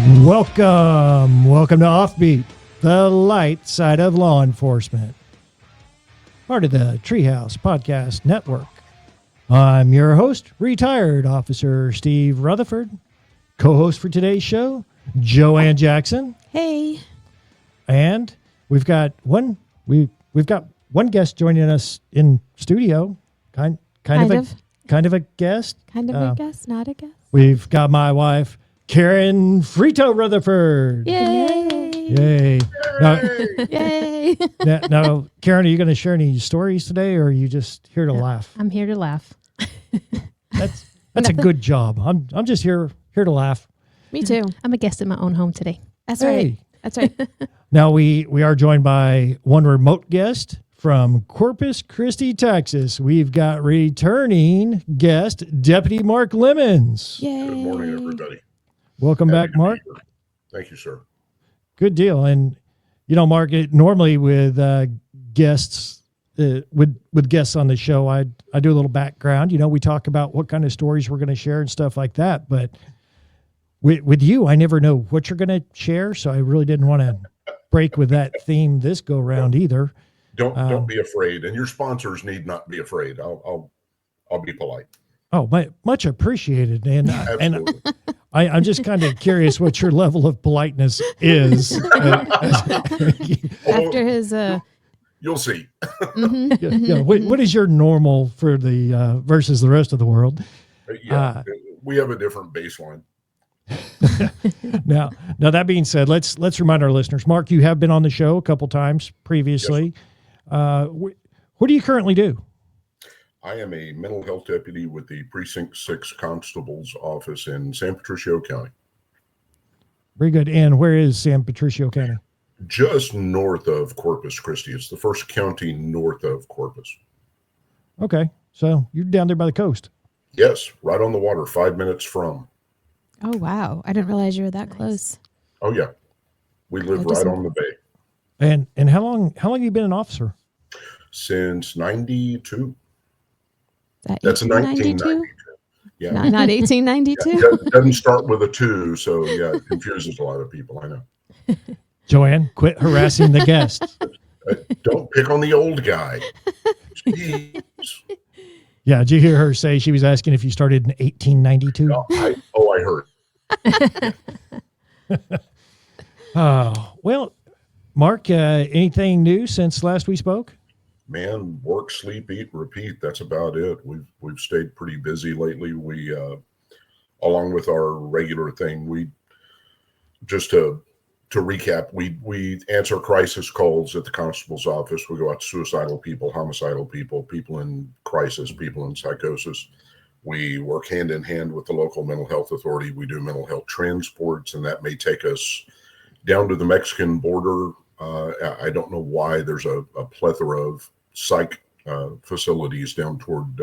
Welcome to Offbeat, the light side of law enforcement, part of the Treehouse Podcast Network. I'm your host, retired Officer Steve Rutherford. Co-host for today's show, Joann Jackson. Hey. And we've got one guest joining us in studio. Kind of a guest. Kind of a guest, not a guest. We've got my wife, Karen Rutherford. Yay! Yay! Now, Karen, are you going to share any stories today, or are you just here to laugh? I'm here to laugh. That's a good job. I'm just here to laugh. Me too. I'm a guest in my own home today. That's right. Now we are joined by one remote guest from Corpus Christi, Texas. We've got returning guest Deputy Mark Lemmons. Yay! Good morning, everybody. Welcome back, Mark. Thank you, sir. Good deal. And Mark, normally with guests with guests on the show, I do a little background. We talk about what kind of stories we're going to share and stuff like that. But with you, I never know what you're going to share, so I really didn't want to break with that theme this go round either. Don't be afraid, and your sponsors need not be afraid. I'll be polite. Oh, much appreciated, and I'm just kind of curious what your level of politeness is. After his, you'll see. What is your normal for the versus the rest of the world? We have a different baseline. Now that being said, let's remind our listeners. Mark, you have been on the show a couple times previously. Yes. What do you currently do? I am a mental health deputy with the Precinct 6 Constable's Office in San Patricio County. Very good. And where is San Patricio County? Just north of Corpus Christi. It's the first county north of Corpus. Okay. So you're down there by the coast. Yes, right on the water, 5 minutes from. Oh, wow. I didn't realize you were that close. Oh, yeah. We live right on the bay. And how long have you been an officer? Since 92. That's 1992. Yeah. Not 1892? It doesn't start with a 2, so yeah, it confuses a lot of people, I know. Joann, quit harassing the guests. Don't pick on the old guy. Jeez. Yeah, did you hear her say she was asking if you started in 1892? No, I heard. Oh, well, Mark, anything new since last we spoke? Man, work, sleep, eat, repeat. That's about it. We've stayed pretty busy lately. We, along with our regular thing, we just to recap, we answer crisis calls at the constable's office. We go out to suicidal people, homicidal people, people in crisis, people in psychosis. We work hand in hand with the local mental health authority. We do mental health transports, and that may take us down to the Mexican border. I don't know why there's a plethora of psych facilities down toward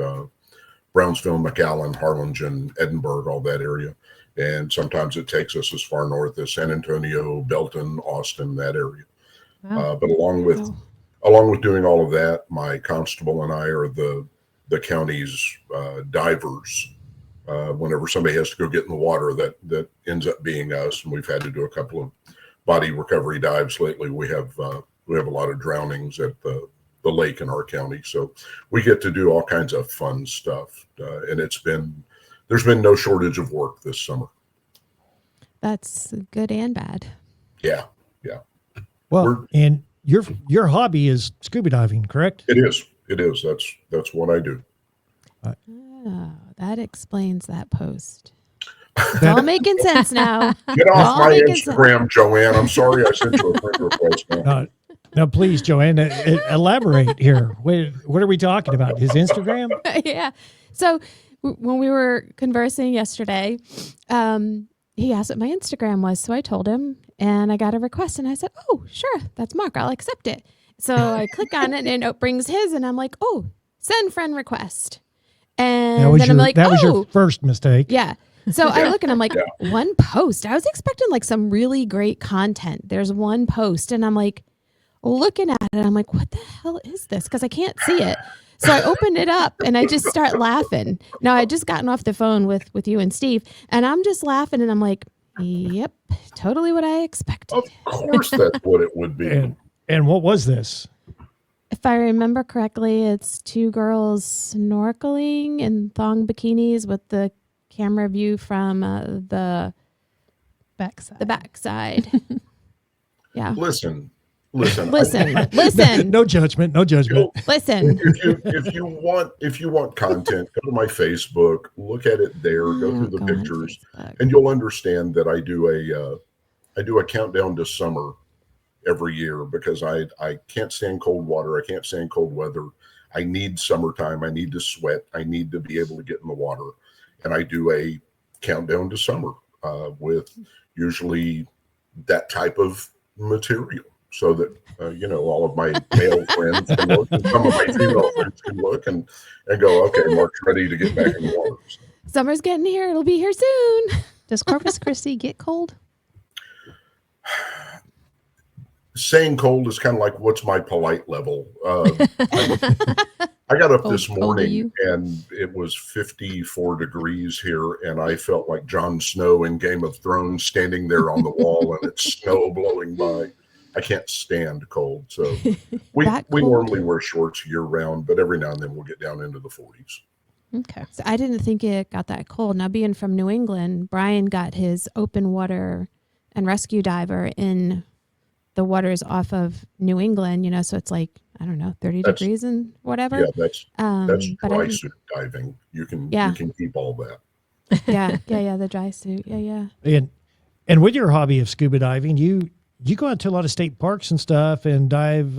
Brownsville, McAllen, Harlingen, Edinburgh, all that area. And sometimes it takes us as far north as San Antonio, Belton, Austin, that area. Wow. But along with doing all of that, my constable and I are the county's divers. Whenever somebody has to go get in the water, that ends up being us. And we've had to do a couple of body recovery dives lately. We have a lot of drownings at the lake in our county, so we get to do all kinds of fun stuff. And there's been no shortage of work this summer. That's good and bad. Yeah. Well, and your hobby is scuba diving, correct? It is. That's what I do. Oh, that explains that post. It's all making sense now. Get off my Instagram, Joann. I'm sorry I sent you a friend request. Now, please, Joann, elaborate here. What are we talking about? His Instagram? Yeah. So when we were conversing yesterday, he asked what my Instagram was. So I told him, and I got a request, and I said, "Oh, sure, that's Mark. I'll accept it." So I click on it, and it brings his, and I'm like, "Oh, send friend request." And then I'm like, that was your first mistake. Yeah. So I look and I'm like, one post. I was expecting like some really great content. There's one post, and I'm like looking at it. I'm like, what the hell is this? Because I can't see it. So I open it up and I just start laughing. Now I just gotten off the phone with you and Steve, and I'm just laughing, and I'm like, Yep, totally what I expected. Of course, that's what it would be. And what was this? If I remember correctly, it's two girls snorkeling in thong bikinis with the camera view from the Backside. the backside. Yeah. Listen. Listen. No judgment. No judgment. Listen. If you want content, go to my Facebook, look at it there, go through the Go on pictures, Facebook. and you'll understand that I do a countdown to summer every year because I can't stand cold water. I can't stand cold weather. I need summertime. I need to sweat. I need to be able to get in the water. And I do a countdown to summer with usually that type of material so that, all of my male friends can look and some of my female friends can look and go, okay, Mark's ready to get back in the water. So, Summer's getting here. It'll be here soon. Does Corpus Christi get cold? saying cold is kind of like, what's my polite level? I got up this morning and it was 54 degrees here, and I felt like Jon Snow in Game of Thrones standing there on the wall and it's snow blowing by. I can't stand cold. So we normally wear shorts year round, but every now and then we'll get down into the 40s. Okay. So I didn't think it got that cold. Now, being from New England, Brian got his open water and rescue diver in the waters off of New England, so it's like, I don't know, 30 degrees and whatever. Yeah, that's but dry suit diving. You can keep all that. Yeah, the dry suit. Yeah. And with your hobby of scuba diving, you go out to a lot of state parks and stuff and dive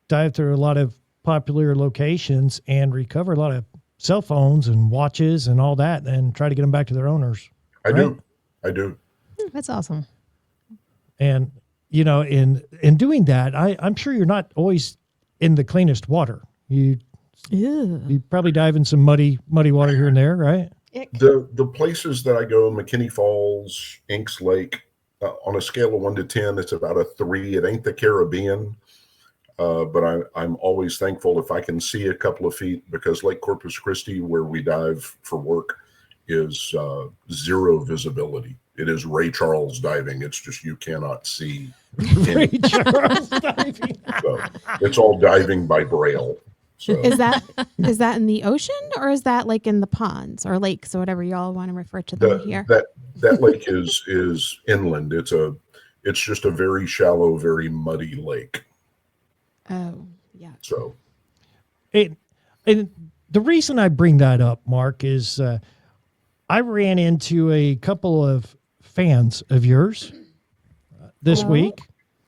through a lot of popular locations and recover a lot of cell phones and watches and all that and try to get them back to their owners. I do. That's awesome. And, in doing that, I'm sure you're not always in the cleanest water. You probably dive in some muddy water here and there, right? The places that I go, McKinney Falls, Inks Lake, on a scale of 1 to 10, it's about a 3. It ain't the Caribbean, but I'm always thankful if I can see a couple of feet, because Lake Corpus Christi, where we dive for work, is zero visibility. It is Ray Charles diving. It's just you cannot see. Ray Charles diving. So it's all diving by braille. So Is that in the ocean, or is that like in the ponds or lakes or whatever y'all want to refer to them here? That lake is inland. It's just a very shallow, very muddy lake. Oh, yeah. So, And the reason I bring that up, Mark, is I ran into a couple of fans of yours this week.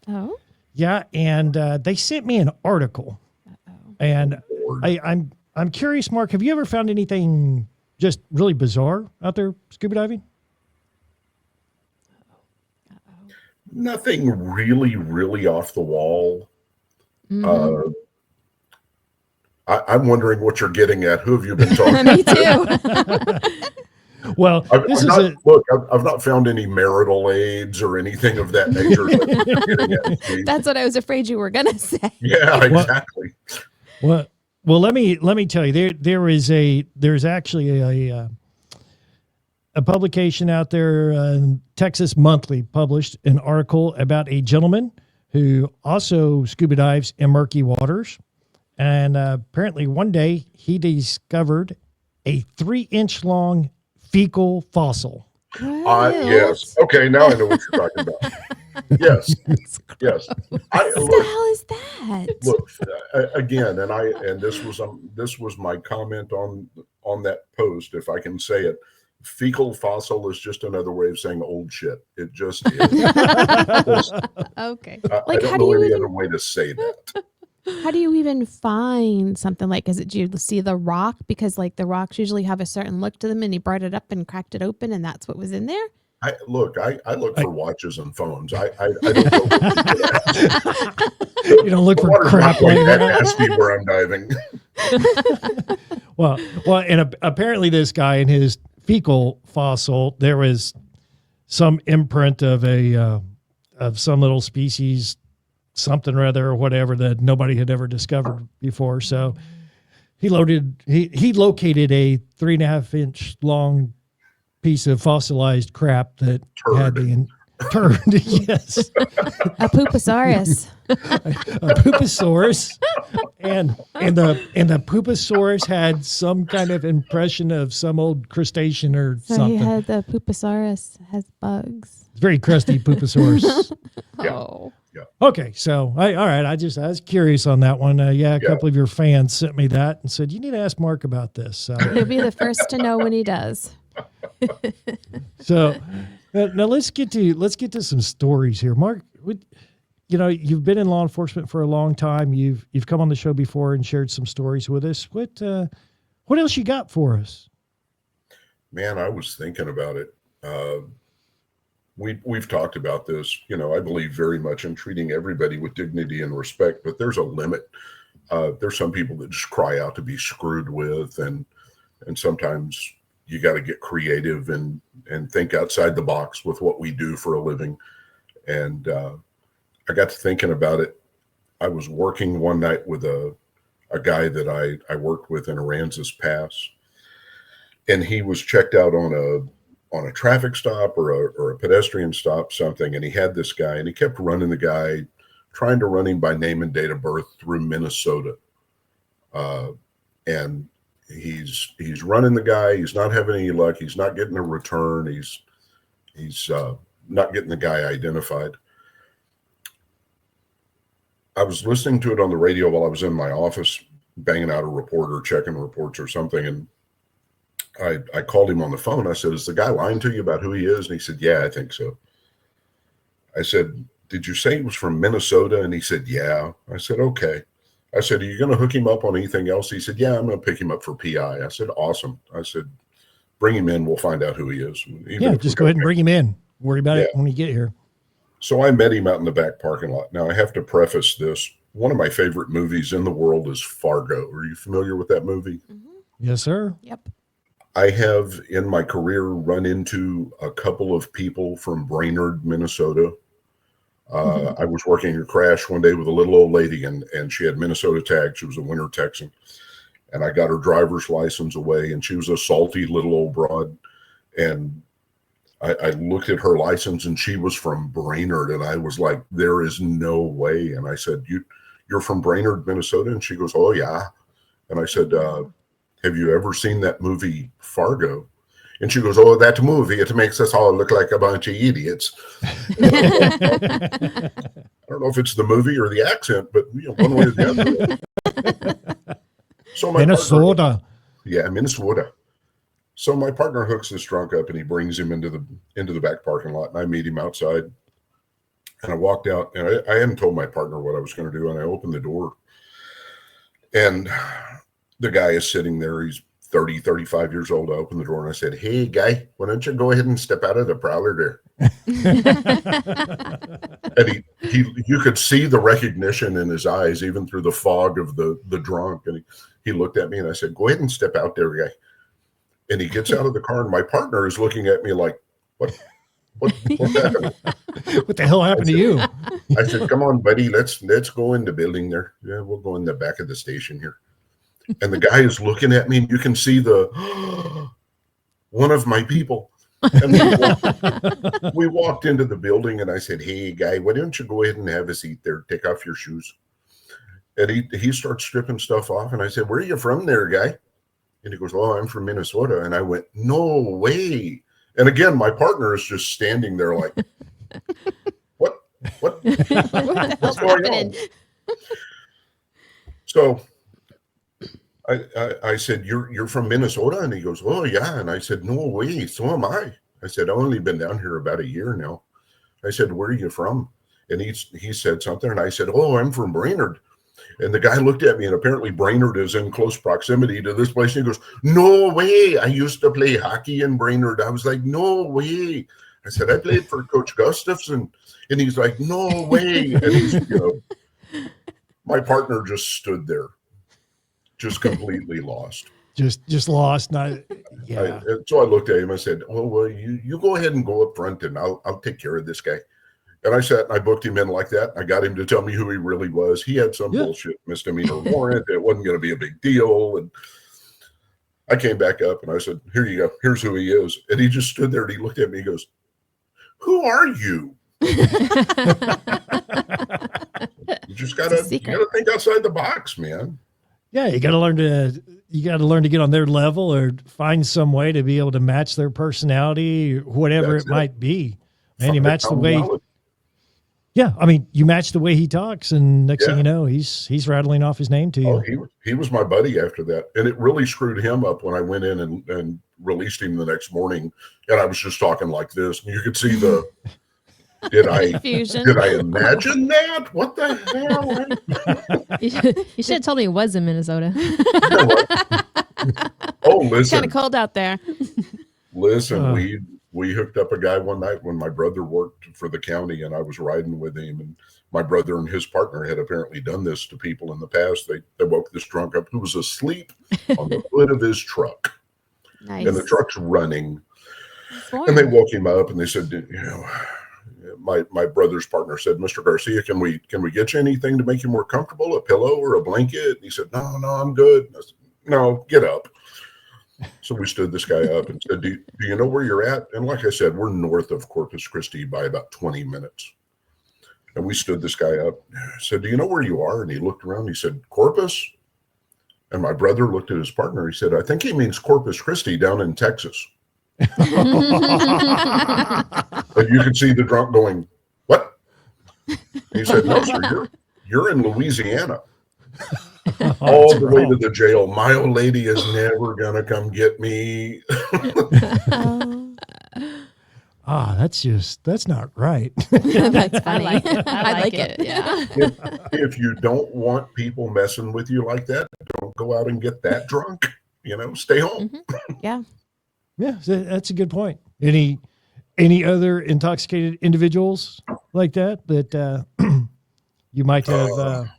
Oh. Yeah, and they sent me an article. And I'm curious, Mark, have you ever found anything just really bizarre out there scuba diving? nothing really, really off the wall. Mm-hmm. I'm wondering what you're getting at. Who have you been talking Me too. Well, I've not found any marital aids or anything of that nature. That's what I was afraid you were going to say. Yeah, exactly. Well, let me tell you, there's actually a publication out there, Texas Monthly published an article about a gentleman who also scuba dives in murky waters. And apparently one day he discovered a 3-inch long fecal fossil. Yes. Okay, now I know what you're talking about. Yes. Yes. What the hell is that? Look, again, and this was my comment on that post, if I can say it. Fecal fossil is just another way of saying old shit. It just is. Okay. I don't know any other way to say that. How do you even find something like, do you see the rock? Because like the rocks usually have a certain look to them, and he brought it up and cracked it open, and that's what was in there? I look for watches and phones. I don't know. You don't look for crap like that. Ask me where I'm diving. Well, and apparently this guy in his fecal fossil, there was some imprint of of some little species, something or other or whatever that nobody had ever discovered before. So he located a 3.5-inch long piece of fossilized crap that had the turd. Yes, A pooposaurus. a pooposaurus, and the pooposaurus had some kind of impression of some old crustacean or So something. he had the pooposaurus has bugs. It's very crusty pooposaurus. Yeah. Oh. Okay, so all right. I was curious on that one. A couple of your fans sent me that and said you need to ask Mark about this. So, He'll be the first to know when he does. so now let's get to some stories here, Mark. You've been in law enforcement for a long time. You've come on the show before and shared some stories with us. What else you got for us? Man, I was thinking about it. We've talked about this. I believe very much in treating everybody with dignity and respect, but there's a limit. There's some people that just cry out to be screwed with, and sometimes you got to get creative and think outside the box with what we do for a living. And I got to thinking about it. I was working one night with a guy that I worked with in Aransas Pass, and he was checked out on a traffic stop or a pedestrian stop, something. And he had this guy, and he kept running the guy, trying to run him by name and date of birth through Minnesota. And he's running the guy. He's not having any luck. He's not getting a return. He's not getting the guy identified. I was listening to it on the radio while I was in my office, banging out a report or checking reports or something. And I called him on the phone. I said, "Is the guy lying to you about who he is?" And he said, "Yeah, I think so." I said, "Did you say he was from Minnesota?" And he said, "Yeah." I said, "Okay." I said, "Are you going to hook him up on anything else?" He said, "Yeah, I'm going to pick him up for PI." I said, "Awesome." I said, "Bring him in. We'll find out who he is." Just go ahead and bring him in. Worry about it when you get here. So I met him out in the back parking lot. Now, I have to preface this. One of my favorite movies in the world is Fargo. Are you familiar with that movie? Mm-hmm. Yes, sir. Yep. I have, in my career, run into a couple of people from Brainerd, Minnesota. I was working a crash one day with a little old lady, and she had Minnesota tags. She was a winter Texan. And I got her driver's license away, and she was a salty little old broad. And I looked at her license, and she was from Brainerd. And I was like, there is no way. And I said, you're from Brainerd, Minnesota? And she goes, "Oh, yeah." And I said, "Have you ever seen that movie Fargo?" And she goes, "Oh, that movie, it makes us all look like a bunch of idiots." I don't know if it's the movie or the accent, but one way or the other. So Minnesota. Minnesota. So my partner hooks this drunk up, and he brings him into the back parking lot, and I meet him outside. And I walked out, and I hadn't told my partner what I was going to do, and I opened the door. And the guy is sitting there. He's 30, 35 years old. I opened the door, and I said, "Hey, guy, why don't you go ahead and step out of the prowler there?" And you could see the recognition in his eyes, even through the fog of the drunk. And he looked at me, and I said, "Go ahead and step out there, guy." And he gets out of the car, and my partner is looking at me like, What happened? What the hell happened to you? I said, "Come on, buddy, let's go in the building there. Yeah, we'll go in the back of the station here." And the guy is looking at me, and you can see one of my people. And we walked into the building, and I said, "Hey, guy, why don't you go ahead and have a seat there? Take off your shoes." And he starts stripping stuff off, and I said, "Where are you from there, guy?" And he goes, "Oh, I'm from Minnesota." And I went, "No way." And again, my partner is just standing there like, what What the hell's happening? So I said, you're from Minnesota? And he goes, "Oh, yeah." And I said, "No way. So am I." I said, "I've only been down here about a year now." I said, "Where are you from?" And he said something, and I said, "Oh, I'm from Brainerd." And the guy looked at me, and apparently Brainerd is in close proximity to this place. And he goes, "No way. I used to play hockey in Brainerd." I was like, "No way." I said, "I played for Coach Gustafson." And he's like, "No way." And he's, my partner just stood there, just completely lost. Just lost. Not, yeah. So I looked at him. I said, "Oh, well, you go ahead and go up front, and I'll take care of this guy." And I sat and I booked him in like that. I got him to tell me who he really was. He had some bullshit misdemeanor warrant. It wasn't going to be a big deal. And I came back up and I said, here you go. Here's who he is. And he just stood there and he looked at me and he goes, who are you? You just gotta think outside the box, man. Yeah, you gotta learn to get on their level or find some way to be able to match their personality, whatever it might be. And you match the way. Yeah, I mean, you match the way he talks, and next thing you know, he's rattling off his name to you. Oh, he was my buddy after that, and it really screwed him up when I went in and released him the next morning, and I was just talking like this, and you could see the. Did I imagine that? What the hell? You should have told me he was in Minnesota. Oh, listen. Kind of cold out there. Listen, we hooked up a guy one night when my brother worked for the county and I was riding with him, and my brother and his partner had apparently done this to people in the past. They woke this drunk up who was asleep on the hood of his truck. Nice. And the truck's running. And they woke him up and they said, my brother's partner said, Mr. Garcia, can we get you anything to make you more comfortable? A pillow or a blanket? And he said, no, I'm good. I said, no, get up. So we stood this guy up and said, do you know where you're at? And like I said, we're north of Corpus Christi by about 20 minutes. And we stood this guy up, said, do you know where you are? And he looked around, he said, Corpus? And my brother looked at his partner. He said, I think he means Corpus Christi down in Texas. And you could see the drunk going, what? He said, no, sir, you're in Louisiana. All the way to the jail. My old lady is never gonna come get me. That's not right. That's funny. I like it. Yeah. If you don't want people messing with you like that, don't go out and get that drunk. Stay home. Mm-hmm. Yeah. Yeah, that's a good point. Any other intoxicated individuals like that you might have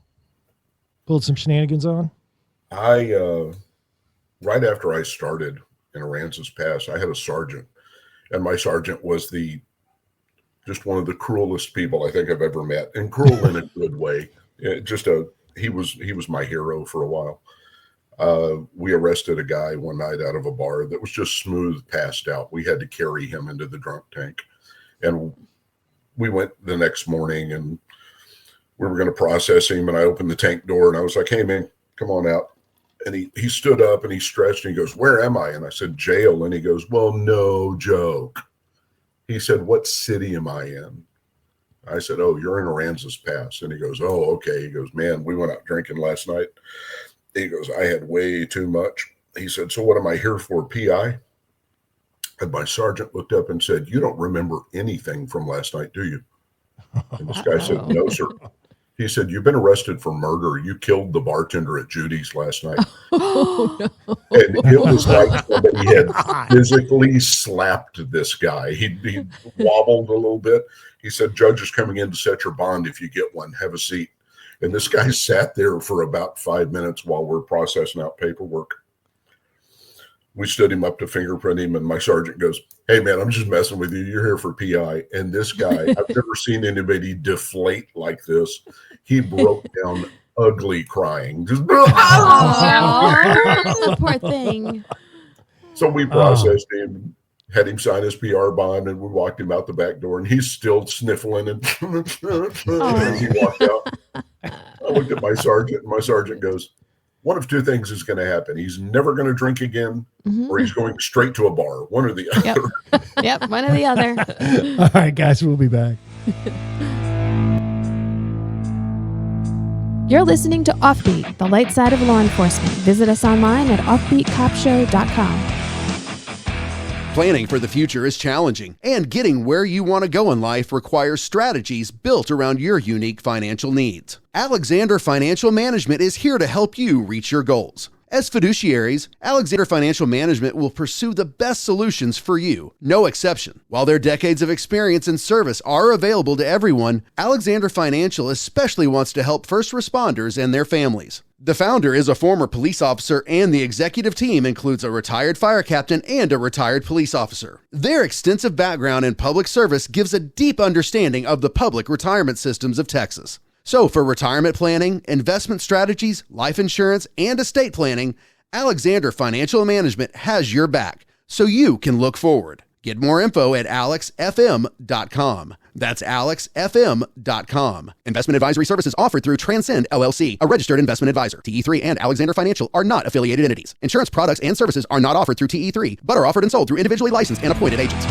pulled some shenanigans on? Right after I started in Aransas Pass, I had a sergeant, and my sergeant was just one of the cruelest people I think I've ever met, and cruel in a good way. He was my hero for a while. We arrested a guy one night out of a bar that was just smooth passed out. We had to carry him into the drunk tank, and we went the next morning and we were going to process him, and I opened the tank door and I was like, hey man, come on out. And he stood up and he stretched and he goes, where am I? And I said, jail. And he goes, well, no joke. He said, what city am I in? I said, oh, you're in Aransas Pass. And he goes, oh, okay. He goes, man, we went out drinking last night. He goes, I had way too much. He said, so what am I here for, PI? And my sergeant looked up and said, you don't remember anything from last night, do you? And this guy said, no, sir. He said, you've been arrested for murder. You killed the bartender at Judy's last night. Oh, no. And it was like somebody had physically slapped this guy. He wobbled a little bit. He said, judge is coming in to set your bond if you get one. Have a seat. And this guy sat there for about 5 minutes while we're processing out paperwork. We stood him up to fingerprint him, and my sergeant goes, hey, man, I'm just messing with you. You're here for PI. And this guy, I've never seen anybody deflate like this. He broke down ugly crying. Just, Oh, poor thing. So we processed him, had him sign his PR bond, and we walked him out the back door, and he's still sniffling and he walked out. I looked at my sergeant, and my sergeant goes, one of two things is going to happen. He's never going to drink again, or he's going straight to a bar, one or the other. Yep, one or the other. All right, guys, we'll be back. You're listening to Offbeat, the light side of law enforcement. Visit us online at offbeatcopshow.com. Planning for the future is challenging, and getting where you want to go in life requires strategies built around your unique financial needs. Alexander Financial Management is here to help you reach your goals. As fiduciaries, Alexander Financial Management will pursue the best solutions for you, no exception. While their decades of experience and service are available to everyone, Alexander Financial especially wants to help first responders and their families. The founder is a former police officer, and the executive team includes a retired fire captain and a retired police officer. Their extensive background in public service gives a deep understanding of the public retirement systems of Texas. So for retirement planning, investment strategies, life insurance, and estate planning, Alexander Financial Management has your back, so you can look forward. Get more info at alexfm.com. That's alexfm.com. Investment advisory services offered through Transcend LLC, a registered investment advisor. TE3 and Alexander Financial are not affiliated entities. Insurance products and services are not offered through TE3, but are offered and sold through individually licensed and appointed agents.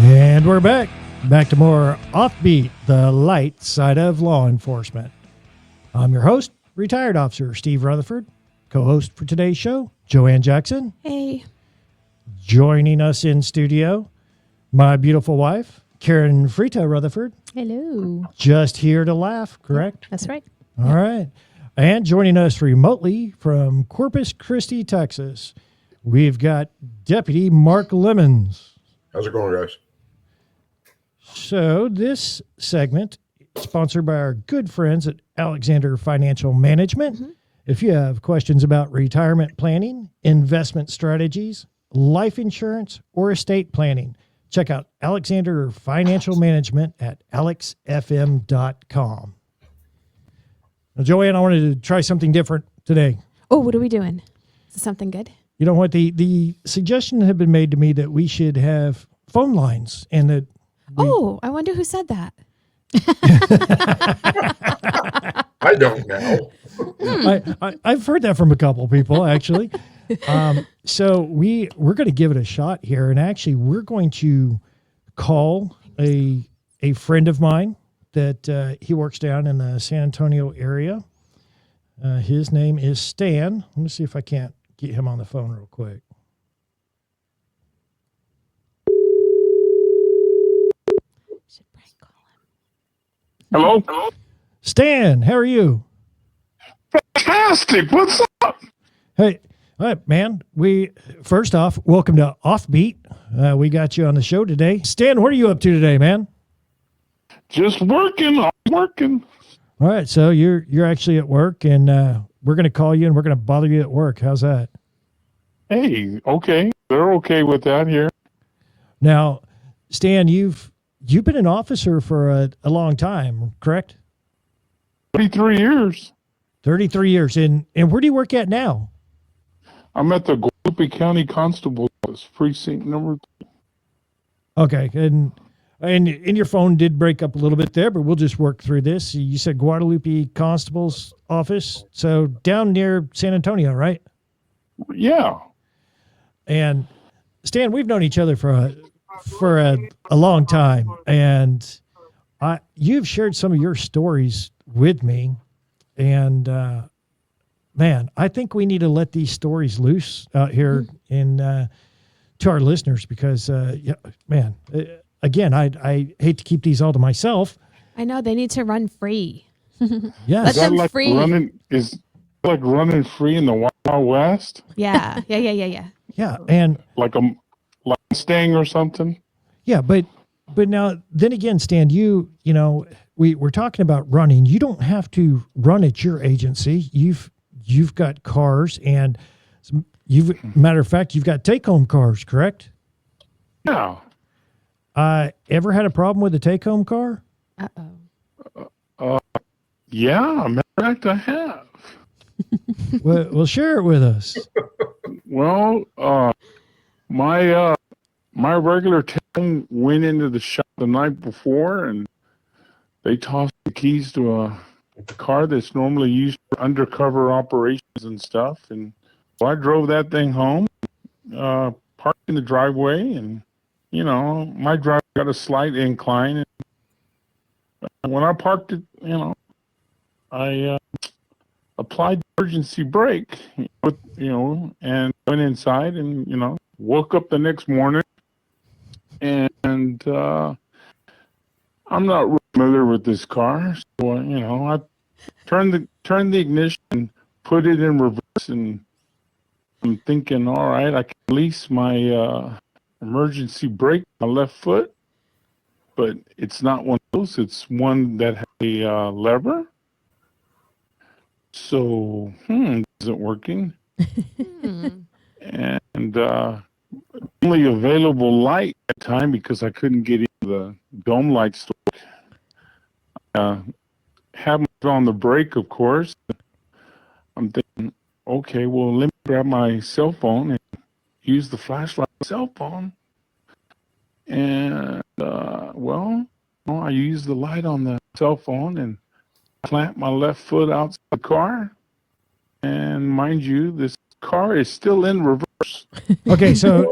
And we're back. Back to more Offbeat, the light side of law enforcement. I'm your host, retired officer Steve Rutherford. Co-host for today's show, Joann Jackson. Hey. Joining us in studio, my beautiful wife, Karen Rutherford. Hello. Just here to laugh, correct? That's right. All right. And joining us remotely from Corpus Christi, Texas, we've got Deputy Mark Lemmons. How's it going, guys? So this segment is sponsored by our good friends at Alexander Financial Management. Mm-hmm. If you have questions about retirement planning, investment strategies, life insurance, or estate planning, check out Alexander Financial Management at alexfm.com. Now, Joann, I wanted to try something different today. Oh, what are we doing? Is it something good? You know what? The suggestion had been made to me that we should have phone lines and that I wonder who said that. I don't know. I've heard that from a couple people, actually. So we're going to give it a shot here. And actually, we're going to call a friend of mine that he works down in the San Antonio area. His name is Stan. Let me see if I can't get him on the phone real quick. Hello? Stan, how are you? Fantastic. What's up? Hey, all right, man. First off, welcome to Offbeat. We got you on the show today. Stan, what are you up to today, man? Just working. I'm working. All right, so you're actually at work, and we're going to call you, and we're going to bother you at work. How's that? Hey, okay. They're okay with that here. Now, Stan, you've been an officer for a long time, correct? 33 years. 33 years. And where do you work at now? I'm at the Guadalupe County Constable's precinct number 3. Okay. And your phone did break up a little bit there, but we'll just work through this. You said Guadalupe Constable's office. So down near San Antonio, right? Yeah. And Stan, we've known each other for a long time, and you've shared some of your stories with me, and man, I think we need to let these stories loose out here in to our listeners because man, again, I hate to keep these all to myself. I know they need to run free. Yeah, Let them like free. running free in the Wild West? Yeah. yeah, and Like a Mustang or something? yeah, but now then again, Stan, you know, we're talking about running. You don't have to run at your agency. You've got cars, and matter of fact, you've got take-home cars, correct? Yeah. Ever had a problem with a take-home car? Yeah, matter of fact, I have. Well, share it with us. Well, my regular town went into the shop the night before, and they tossed the keys to a car that's normally used for undercover operations and stuff. And so I drove that thing home, parked in the driveway, and my drive got a slight incline. And when I parked it, I applied the emergency brake, and went inside and, woke up the next morning. And I'm not real familiar with this car, so I turned the ignition, put it in reverse, and I'm thinking, all right, I can release my emergency brake on my left foot, but it's not one of those. It's one that has a lever. So, isn't working. And only available light at the time because I couldn't get into the dome light store. Have my foot on the brake, of course. I'm thinking, okay, well, let me grab my cell phone and use the flashlight on the cell phone. And, I used the light on the cell phone and plant my left foot outside the car. And mind you, this car is still in reverse. Okay, so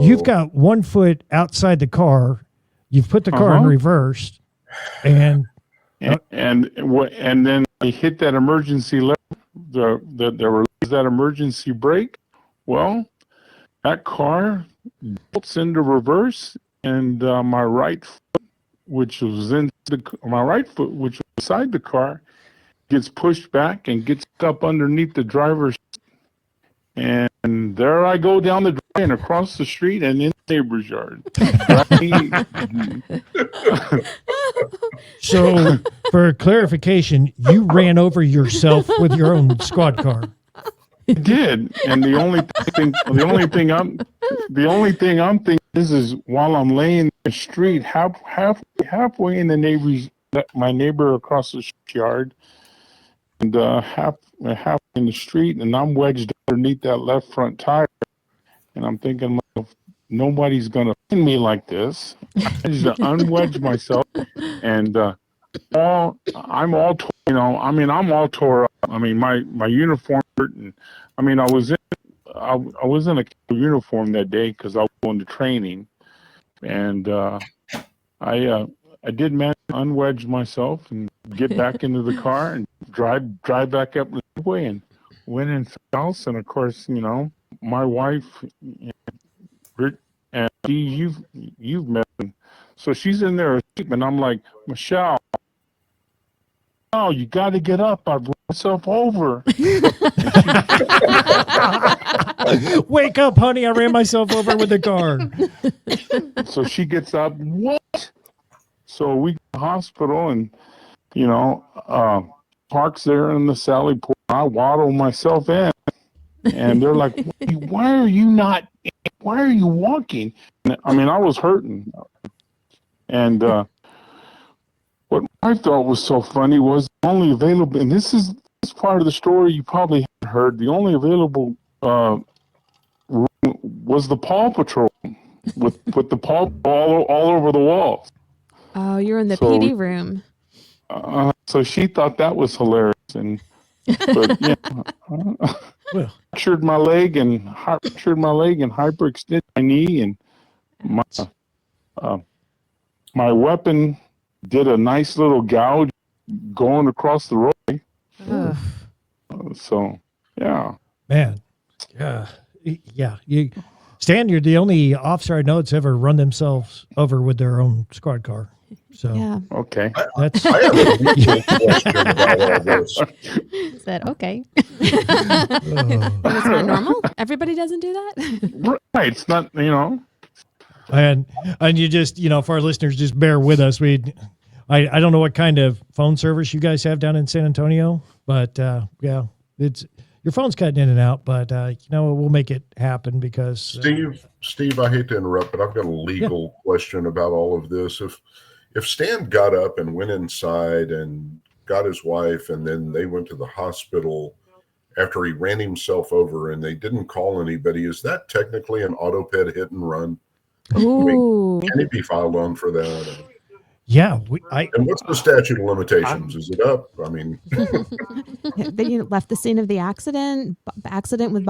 you've got 1 foot outside the car. You've put the car in reverse, and then I hit that emergency lever, that emergency brake. Well, that car bolts into reverse, and my right foot, which was beside the car, gets pushed back and gets up underneath the driver's seat. And there I go down the driveway and across the street and in the neighbor's yard. so for clarification, you ran over yourself with your own squad car. I did, and the only thing I'm thinking is while I'm laying in the street, halfway in my neighbor across the yard, and half in the street, and I'm wedged underneath that left front tire, and I'm thinking, nobody's gonna find me like this. I just unwedge myself, and I'm all tore up. I mean, my uniform hurt, and I mean, I was in a uniform that day because I was going to training, and I did manage to unwedge myself and get back into the car and drive back up the way and went in the house. And of course, my wife and you've met him, so she's in there asleep, and I'm like, Michelle, oh, you got to get up. I've run myself over. Wake up, honey! I ran myself over with the car. So she gets up. What? So we go to the hospital, and Park's there in the Sally Port. I waddle myself in, and they're like, "Why are you walking?" And, I mean, I was hurting, and what I thought was so funny was the only available, and this part of the story you probably haven't heard. The only available room was the Paw Patrol with the paw all over the walls. Oh, you're in the PD room. So she thought that was hilarious, but yeah, fractured my leg and hyperextended my knee, and my weapon did a nice little gouge going across the road. So yeah, man, yeah. Stan, you're the only officer I know that's ever run themselves over with their own squad car. So yeah. Okay. That's I have a question about all this. Said okay. It's not normal. Everybody doesn't do that. Right. It's not, and you just, for our listeners, just bear with us. I don't know what kind of phone service you guys have down in San Antonio, but it's your phone's cutting in and out, but we'll make it happen because Steve, I hate to interrupt, but I've got a legal question about all of this. If Stan got up and went inside and got his wife, and then they went to the hospital after he ran himself over and they didn't call anybody, is that technically an auto-ped hit and run? Ooh. Can he be filed on for that? yeah, And what's the statute of limitations? Is it up? I mean, They left the scene of the accident with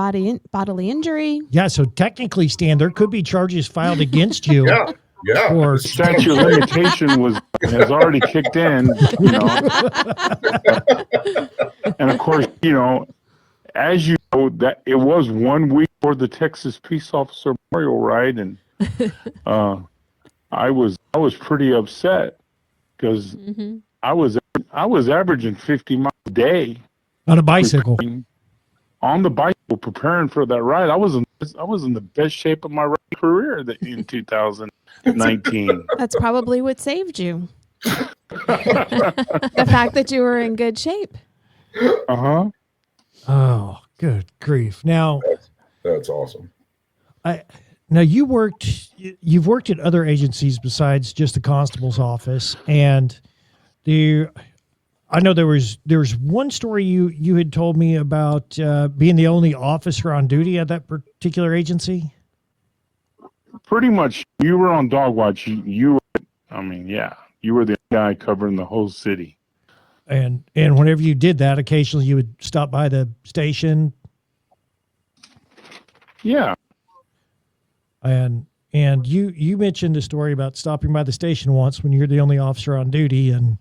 bodily injury. yeah. So technically, Stan, there could be charges filed against you. yeah. Or statute of limitation has already kicked in, and of course, as you know, that it was 1 week for the Texas Peace Officer Memorial Ride, and I was pretty upset because I was averaging 50 miles a day on a bicycle. On the bicycle, preparing for that ride. I was in the best shape of my career in 2019. That's probably what saved you. The fact that you were in good shape. Uh-huh. Oh, good grief! Now That's awesome. Now you've worked at other agencies besides just the constable's office, and I know there was one story you had told me about being the only officer on duty at that particular agency. Pretty much, you were on dog watch. You were the guy covering the whole city. And whenever you did that, occasionally you would stop by the station. Yeah. And you mentioned a story about stopping by the station once when you're the only officer on duty and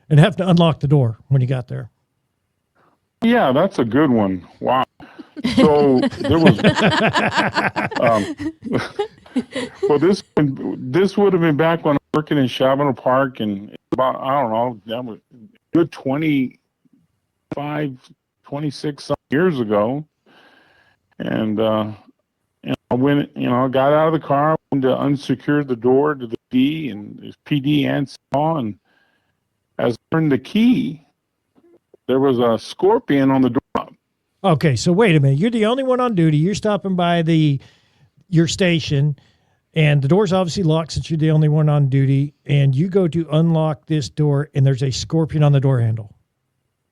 have to unlock the door when you got there. Yeah, that's a good one. Wow. So there was, well, this would have been back when I was working in Chavano Park, and about, I don't know, that was a good 25, 26 some years ago. And I went, got out of the car, went to unsecure the door to the key, and there's PD and saw, and as I turned the key, there was a scorpion on the door. Okay, so wait a minute. You're the only one on duty. You're stopping by your station, and the door's obviously locked since you're the only one on duty, and you go to unlock this door, and there's a scorpion on the door handle.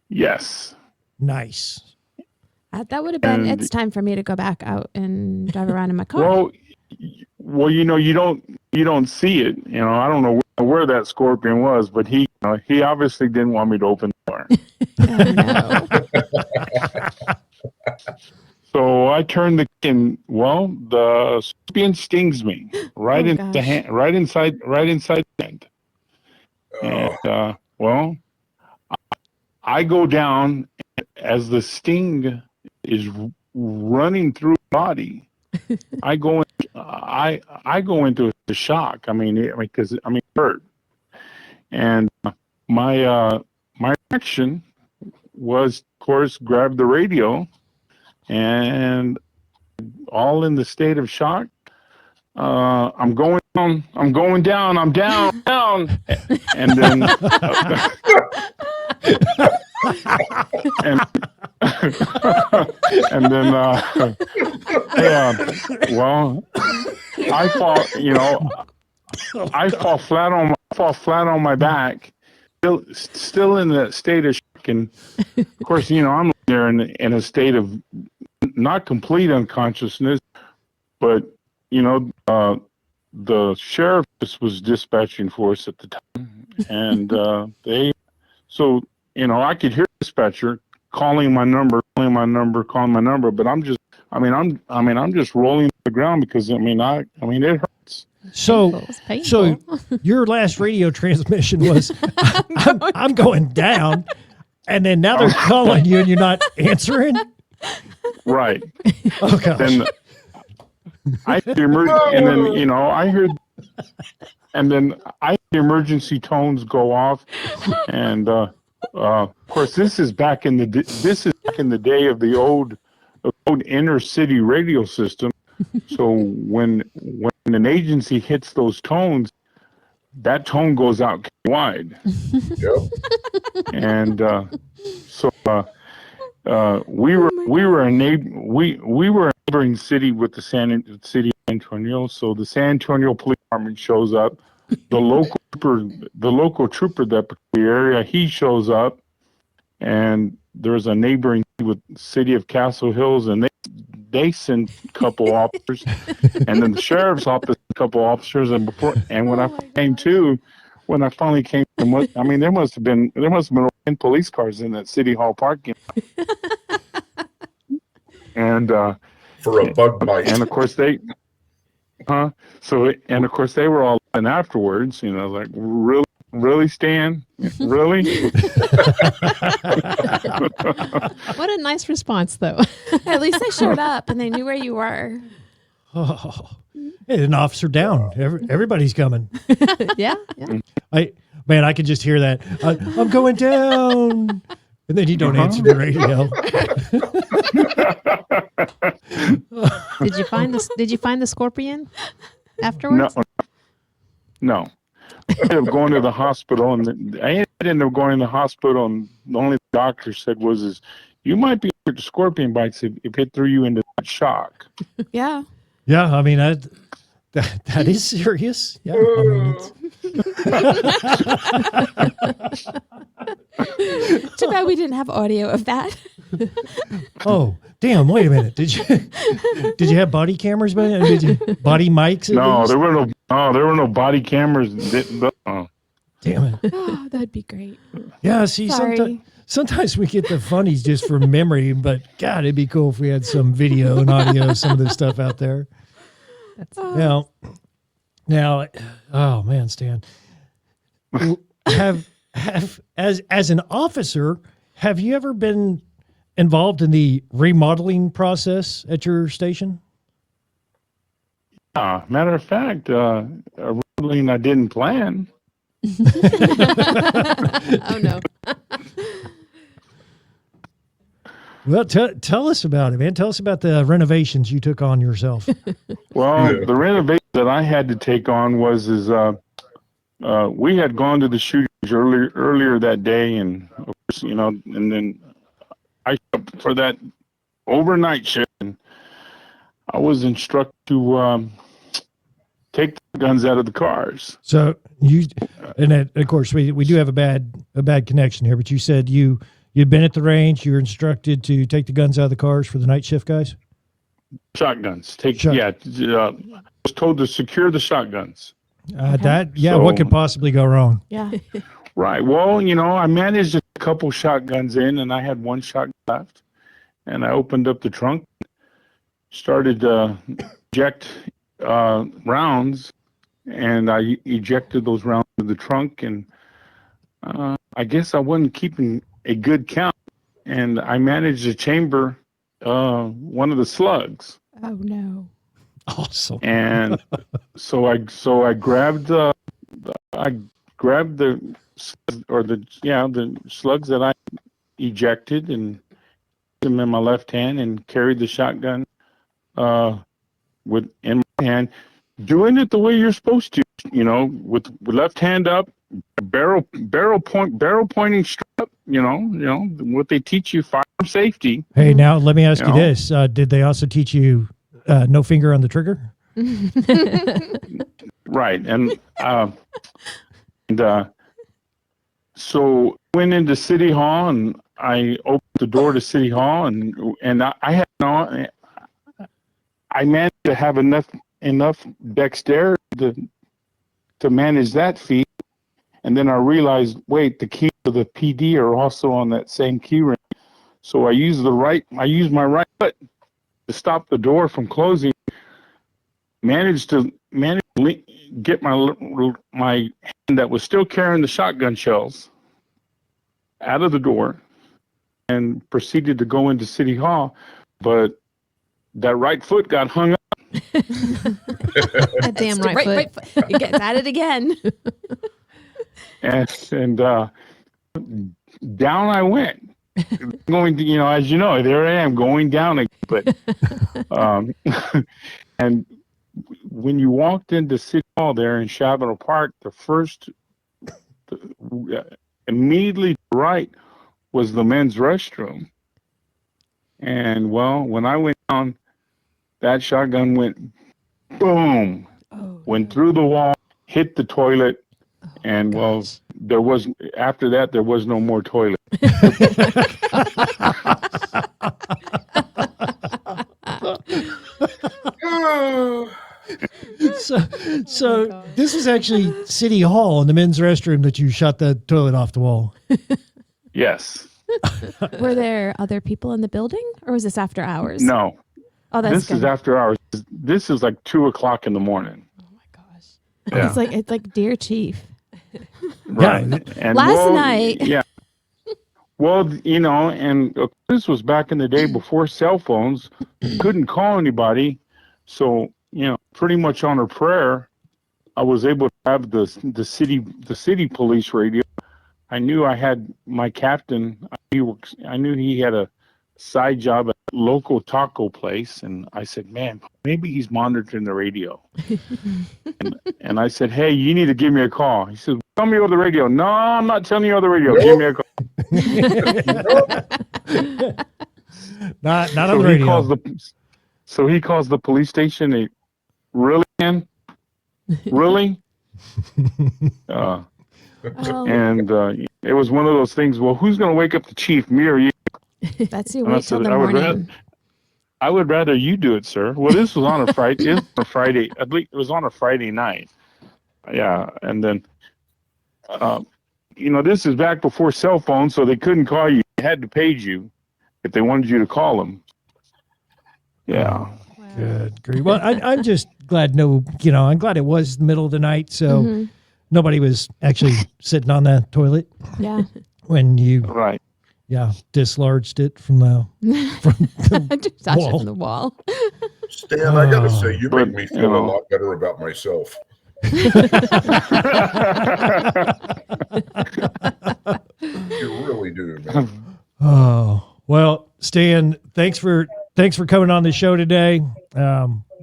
Yes. Nice. That would have been, it's time for me to go back out and drive around in my car. Well, you don't see it. I don't know where that scorpion was, but he obviously didn't want me to open the door. Oh, no. So I turned the key, and the scorpion stings me right in the hand, right inside the hand. And I go down as the sting is running through the body. I go into a shock. Because hurt, and my reaction was, of course, grab the radio, and all in the state of shock. I'm going down. I'm down. And then and then I fall. I fall flat on my back, still in the state of shock, and of course, I'm there in a state of not complete unconsciousness, but the sheriff was dispatching for us at the time, and I could hear the dispatcher calling my number, but I'm just rolling to the ground because it hurts. So your last radio transmission was, I'm going down, and then now they're calling you and you're not answering? Right. Oh, gosh. Then I heard the emergency tones go off, and of course this is back in the day of the old inner city radio system. So when an agency hits those tones, that tone goes out wide. Yep. And we were a neighboring city with the city of San Antonio. So the San Antonio Police Department shows up. The local trooper that patrolled the area, he shows up, and there's a neighboring with city of Castle Hills, and they send a couple officers, and then the sheriff's office a couple officers, and when I finally came, there must have been 10 police cars in that city hall parking lot. And for a bug bite. and of course they were all in afterwards, like, really, Stan? Really? What a nice response, though. At least they showed up and they knew where you were. Oh, hey, an officer down. Everybody's coming. Yeah. I could just hear that. I'm going down. And then you don't answer the radio. Did you find the scorpion afterwards? No. I ended up going to the hospital, and the only doctor said was, you might be allergic to scorpion bites if it threw you into that shock. Yeah. Yeah, I mean that is serious. Yeah, I mean, Too bad we didn't have audio of that. oh damn! Wait a minute. Did you have body cameras? Did you body mics? At No, least? there were no body cameras. Damn it. Oh, that'd be great. Yeah. See, Sorry. sometimes we get the funnies just from memory, but God, it'd be cool if we had some video and audio of some of this stuff out there. Now, oh man, Stan, have as an officer, have you ever been involved in the remodeling process at your station? Matter of fact, a ruling I didn't plan. Oh no. Well, tell us about it, man. Tell us about the renovations you took on yourself. Well, Yeah. the renovation that I had to take on was we had gone to the shootings earlier that day, and of course, and then I for that overnight shift, and I was instructed to take the guns out of the cars. So of course, we do have a bad connection here. But you said you'd been at the range. You were instructed to take the guns out of the cars for the night shift guys. Shotguns. I was told to secure the shotguns. What could possibly go wrong? Yeah. Right. Well, I managed a couple shotguns in, and I had one shotgun left. And I opened up the trunk, started to eject rounds, and I ejected those rounds in the trunk. And I guess I wasn't keeping a good count, and I managed to chamber one of the slugs. Oh no. Awesome. And so I grabbed the slugs that I ejected and put them in my left hand and carried the shotgun in my hand, doing it the way you're supposed to, with left hand up, barrel pointing straight up, what they teach you, firearm safety. Hey, now let me ask you this: did they also teach you no finger on the trigger? Right, and so I went into City Hall, and I opened the door to City Hall, and I managed to have enough dexterity to manage that feat, and then I realized, wait, the keys to the PD are also on that same key ring, so I used my right foot to stop the door from closing. Managed to get my hand that was still carrying the shotgun shells out of the door, and proceeded to go into City Hall, but that right foot got hung up. That damn right foot. It gets at it again. and down I went. Going to, as you know, there I am going down again. But and when you walked into City Hall there in Chavano Park, immediately right was the men's restroom. And well, when I went down, that shotgun went boom, went through the wall, hit the toilet, and well, after that there was no more toilet. So this is actually City Hall in the men's restroom that you shot the toilet off the wall. Yes. Were there other people in the building, or was this after hours? No. Oh, that's This good. is after hours. This is like 2:00 in the morning. Oh my gosh. Yeah. It's like Dear Chief. Right. Yeah. And Last night. Yeah. Well, and this was back in the day before cell phones. Couldn't call anybody. So, pretty much on a prayer, I was able to have the city police radio. I knew I had my captain. I knew he had a side job at a local taco place, and I said, "Man, maybe he's monitoring the radio." and I said, "Hey, you need to give me a call." He said, "Tell me over the radio." "No, I'm not telling you over the radio. Give me a call." Not So on the he radio. calls So he calls the police station. Really, man? Really? Oh, And it was one of those things. Well, who's going to wake up the chief, me or you? that's you And I wait till said, the morning. I would rather you do it, sir. Well, this was on a Friday. It was on a Friday. At least it was on a Friday night. Yeah, and then, this is back before cell phones, so they couldn't call you. They had to page you if they wanted you to call them. Yeah. Good grief. Well, I'm just glad I'm glad it was the middle of the night, so nobody was actually sitting on the toilet Yeah. when you Right. dislodged it from the Just touch it wall. from the wall. Stan, I got to say, you But, make me feel a lot better about myself. You really do, man. Oh, well, Stan, thanks for coming on the show today.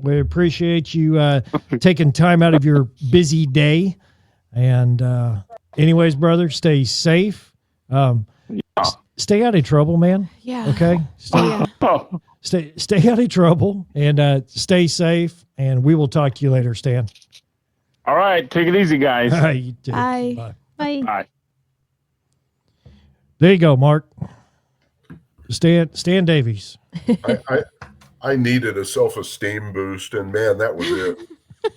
We appreciate you taking time out of your busy day. And anyways, brother, stay safe. Stay out of trouble, man. Yeah. Okay. Yeah. Stay out of trouble and stay safe. And we will talk to you later, Stan. All right. Take it easy, guys. All right, you too. Bye. Bye. Bye. Bye. There you go, Mark. Stan Davies. I needed a self-esteem boost, and man, that was it.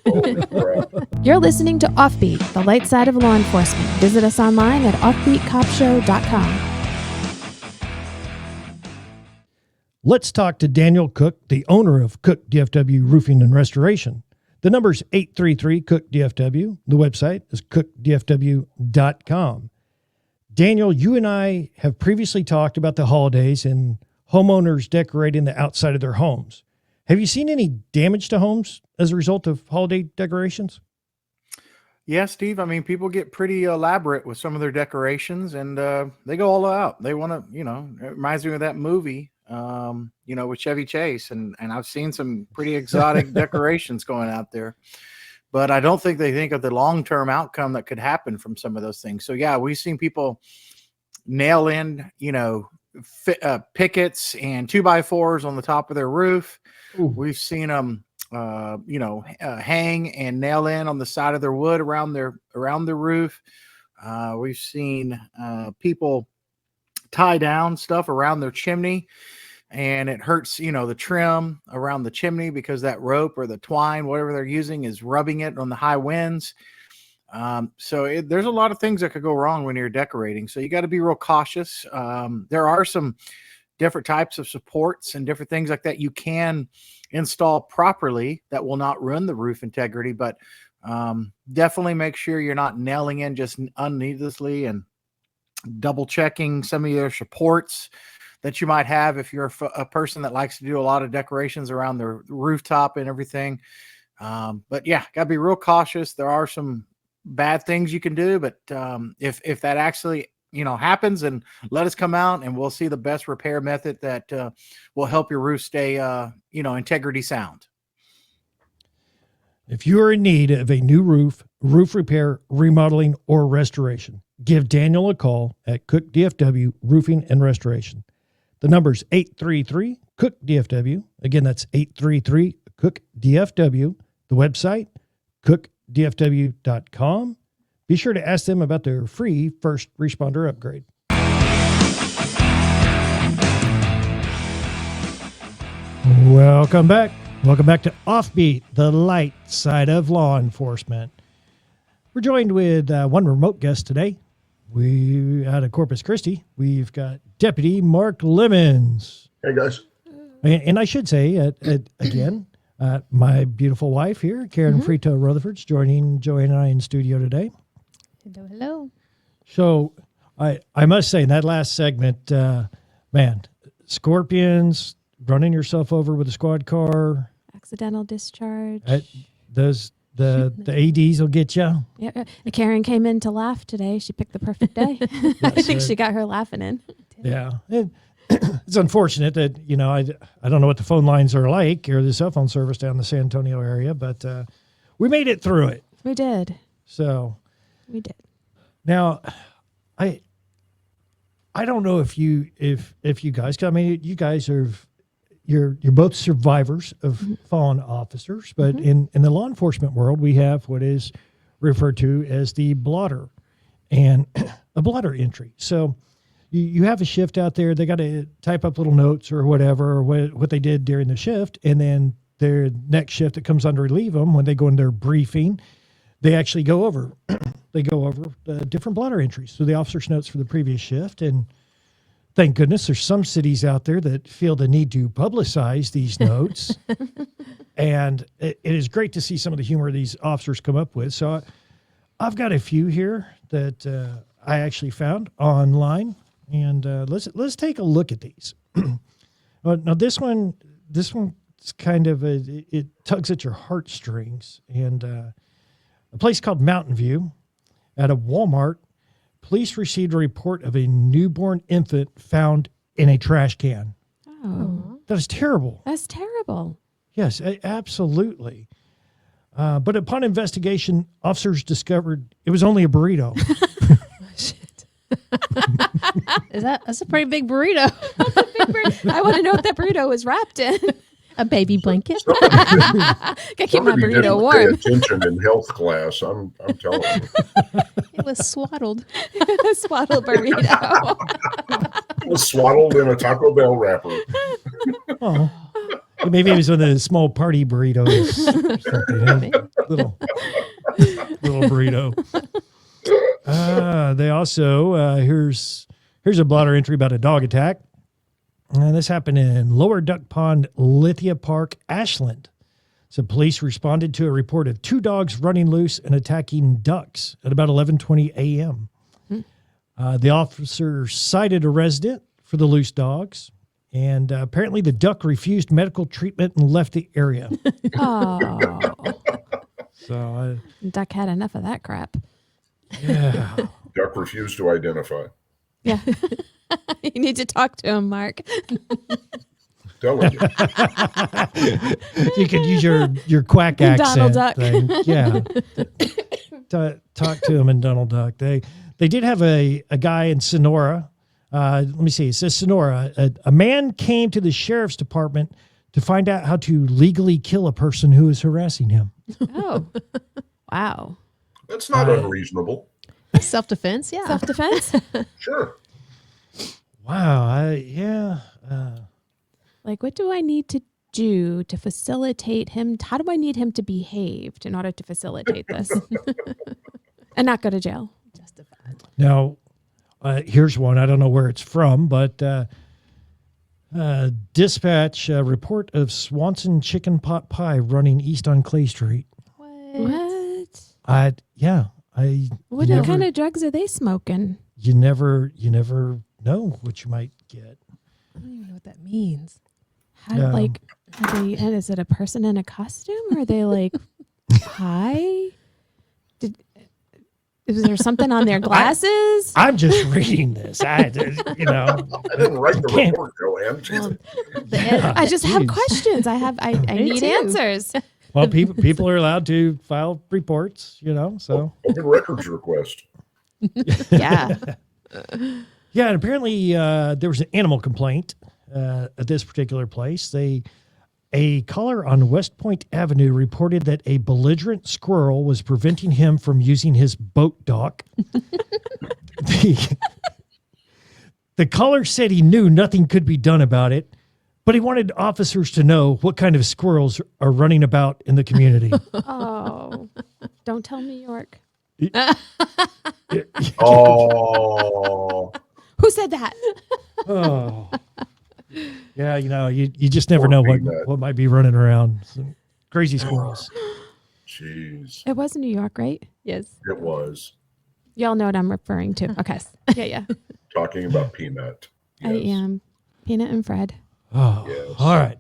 Holy crap. You're listening to Offbeat, the light side of law enforcement. Visit us online at offbeatcopshow.com. Let's talk to Daniel Cook, the owner of Cook DFW Roofing and Restoration. The number's 833-COOK-DFW. The website is cookdfw.com. Daniel, you and I have previously talked about the holidays and homeowners decorating the outside of their homes. Have you seen any damage to homes as a result of holiday decorations? Yeah, Steve. I mean, people get pretty elaborate with some of their decorations, and they go all out. They want to, it reminds me of that movie, with Chevy Chase, and I've seen some pretty exotic decorations going out there. But I don't think they think of the long-term outcome that could happen from some of those things. So yeah, we've seen people nail in, pickets and 2x4s on the top of their roof. Ooh. We've seen them, hang and nail in on the side of their wood around their roof. We've seen people tie down stuff around their chimney, and it hurts, the trim around the chimney because that rope or the twine, whatever they're using, is rubbing it on the high winds. So there's a lot of things that could go wrong when you're decorating. So you got to be real cautious. There are some different types of supports and different things like that you can install properly that will not ruin the roof integrity, but definitely make sure you're not nailing in just unneedlessly, and double checking some of your supports that you might have if you're a person that likes to do a lot of decorations around the rooftop and everything. But yeah, got to be real cautious. There are some bad things you can do, but if that actually happens, and let us come out and we'll see the best repair method that will help your roof stay integrity sound. If you are in need of a new roof repair, remodeling, or restoration, give Daniel a call at Cook DFW Roofing and Restoration. The number's 833-COOK-DFW. Again, that's 833-COOK-DFW. The website, cookdfw.com. Be sure to ask them about their free first responder upgrade. Welcome back. Welcome back to Offbeat, the light side of law enforcement. We're joined with one remote guest today. We out of Corpus Christi. We've got Deputy Mark Lemmons. Hey, guys. And I should say, again, my beautiful wife here, Karen Rutherford's joining Joann and I in studio today. Hello, hello. So I must say, in that last segment, man, scorpions, running yourself over with a squad car. Accidental discharge. The ADs will get you. Yeah. Karen came in to laugh today. She picked the perfect day. I think she got her laughing in. Yeah. It's unfortunate that, I don't know what the phone lines are like or the cell phone service down in the San Antonio area, but we made it through it. We did. So We did. now I don't know if you guys, I mean, you guys you're both survivors of fallen officers, but in the law enforcement world, we have what is referred to as the blotter and a blotter entry. So you have a shift out there. They got to type up little notes or whatever, or what they did during the shift. And then their next shift that comes on to relieve them, when they go in their briefing, they actually go over the different blotter entries. So the officer's notes for the previous shift. And thank goodness there's some cities out there that feel the need to publicize these notes. And it is great to see some of the humor these officers come up with. So I've got a few here that I actually found online. And let's take a look at these. Now this one's kind of it tugs at your heartstrings. And a place called Mountain View, at a Walmart, police received a report of a newborn infant found in a trash can. Oh, That is terrible. that's terrible. Yes, absolutely. But upon investigation, officers discovered it was only a burrito. That's a pretty big burrito. I want to know what that burrito was wrapped in. A baby blanket. Gotta keep my Somebody burrito didn't warm. pay attention in health class. I'm telling you. It was swaddled. Swaddle burrito. It was swaddled in a Taco Bell wrapper. Oh, maybe it was one of the small party burritos. Or something, little burrito. They also here's a blotter entry about a dog attack. And this happened in Lower Duck Pond, Lithia Park, Ashland. So police responded to a report of 2 dogs running loose and attacking ducks at about 11:20 a.m. The officer cited a resident for the loose dogs, and apparently the duck refused medical treatment and left the area. Oh, So, duck had enough of that crap. yeah. Duck refused to identify. Yeah. You need to talk to him, Mark. Telling you. You could use your quack accent Donald Duck. thing. Yeah. Talk to him in Donald Duck. They did have a guy in Sonora. Let me see. It says Sonora. A man came to the sheriff's department to find out how to legally kill a person who is harassing him. Oh, wow. That's not unreasonable. Self-defense, yeah. Self-defense? Sure. Wow. Like, what do I need to do to facilitate him? How do I need him to behave in order to facilitate this? And not go to jail. Justified. Now, here's one. I don't know where it's from, but dispatch report of Swanson chicken pot pie running east on Clay Street. What? What kind of drugs are they smoking? You never know what you might get. I don't even know what that means. How, Yeah. like, are they, and is it a person in a costume? Or are they like high? Is there something on their glasses? I'm just reading this. I didn't write the Can't- report, Joann. I just have Jeez. questions. I need too. answers. Well, people are allowed to file reports, so. Open records request. Yeah. Yeah, and apparently there was an animal complaint at this particular place. A caller on West Point Avenue reported that a belligerent squirrel was preventing him from using his boat dock. The caller said he knew nothing could be done about it, but he wanted officers to know what kind of squirrels are running about in the community. Oh, don't tell New York. Oh. Who said that? Oh, yeah. You just never Poor know Peanut. what might be running around. Some crazy squirrels. Jeez. It was New York, right? Yes. It was. Y'all know what I'm referring to. Okay. Yeah. Talking about Peanut. I Yes. am. Peanut and Fred. Oh, Yes. all right.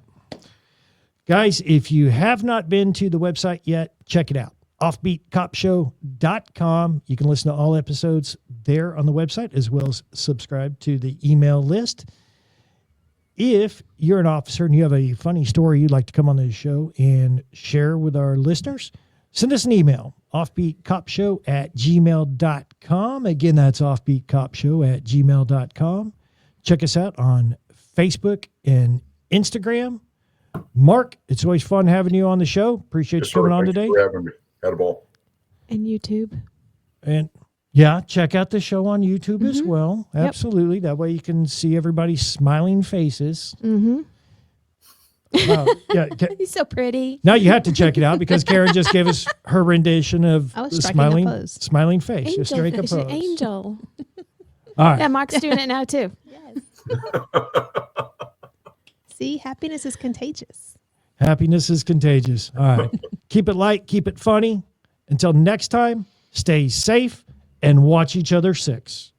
Guys, if you have not been to the website yet, check it out. offbeatcopshow.com. You can listen to all episodes there on the website, as well as subscribe to the email list. If you're an officer and you have a funny story you'd like to come on the show and share with our listeners, send us an email, offbeatcopshow@gmail.com. Again, that's offbeatcopshow@gmail.com. Check us out on Facebook and Instagram. Mark, it's always fun having you on the show. Appreciate you coming on Thanks today. for having me. Had a ball. And YouTube. And yeah, check out the show on YouTube as well. Absolutely. That way you can see everybody's smiling faces. Mm-hmm. Yeah. He's so pretty. Now you have to check it out because Karen just gave us her rendition of I was the striking a pose. smiling face. Just strike a She's an pose. angel. All right. Yeah, Mark's doing it now too. See, happiness is contagious. Happiness is contagious. All right. Keep it light. Keep it funny. Until next time, stay safe and watch each other 6.